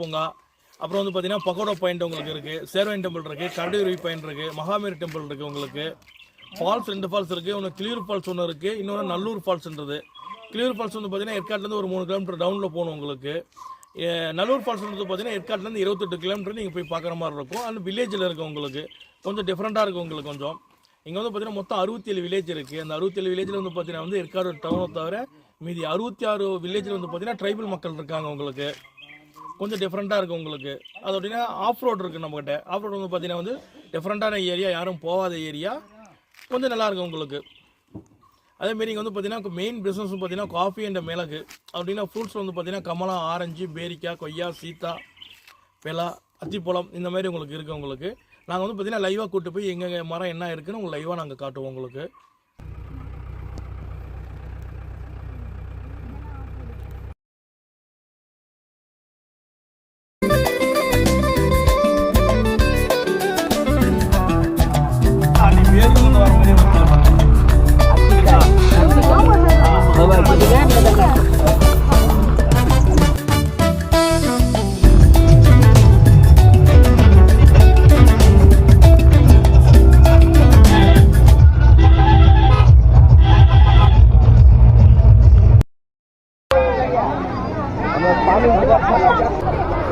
பூங்கா, அப்புறம் வந்து பார்த்தீங்கன்னா பகோடா பாயிண்ட் உங்களுக்கு இருக்குது, சேர்வன் டெம்பிள் இருக்குது, கரடியுருவி பாயிண்ட் இருக்குது, மகாமேரு டெம்பிள் இருக்குது உங்களுக்கு. ஃபால்ஸ் 2 ஃபால்ஸ் இருக்குது, ஒன்று கிளியூர் ஃபால்ஸ் ஒன்று இருக்குது, இன்னொன்று நல்லூர் ஃபால்ஸ்ன்றது. கிளியூர் ஃபால்ஸ் வந்து பார்த்தீங்கன்னா ஏற்காட்டிலேருந்து ஒரு 3 கிலோமீட்டர் டவுனில் போகணும் உங்களுக்கு. நல்லூர் ஃபால்ஸ் வந்து பார்த்தீங்கன்னா ஏற்காட்டிலேருந்து 28 கிலோமீட்டர் நீங்கள் போய் பார்க்குற மாதிரி இருக்கும். அது வில்லேஜில் இருக்குது உங்களுக்கு, கொஞ்சம் டிஃப்ரெண்ட்டாக இருக்குது உங்களுக்கு கொஞ்சம். இங்கே வந்து பார்த்தீங்கன்னா மொத்தம் 67 வில்லேஜ் இருக்குது. அந்த 67 வில்லேஜில் வந்து பார்த்தீங்கன்னா வந்து ஏற்காடு டவுனை தவிர மீதி 66 வில்லேஜில் வந்து பார்த்தீங்கன்னா ட்ரைபல் மக்கள் இருக்காங்க உங்களுக்கு. கொஞ்சம் டிஃப்ரெண்ட்டாக இருக்குது உங்களுக்கு. அது அப்படின்னா ஆஃப் ரோடு இருக்குது நம்மகிட்ட. ஆஃப் ரோடு வந்து பார்த்தீங்கன்னா வந்து டிஃப்ரெண்ட்டான ஏரியா, யாரும் போகாத ஏரியா, கொஞ்சம் நல்லாயிருக்கும் உங்களுக்கு. அதேமாரி இங்கே வந்து பார்த்தீங்கன்னா மெயின் பிஸ்னஸ் பார்த்தீங்கன்னா காஃபி அண்ட் மிளகு. அப்படின்னா ஃப்ரூட்ஸ் வந்து பார்த்தீங்கன்னா கமலா, ஆரஞ்சு, பேரிக்காய், கொய்யா, சீத்தா, பெலா, அத்திப்பழம் இந்த மாதிரி உங்களுக்கு இருக்குது உங்களுக்கு. நாங்கள் வந்து பார்த்தீங்கன்னா லைவாக கூப்பிட்டு போய் எங்கள் மரம் என்ன இருக்குன்னு உங்களுக்கு லைவாக நாங்கள் காட்டுவோம் உங்களுக்கு. पानी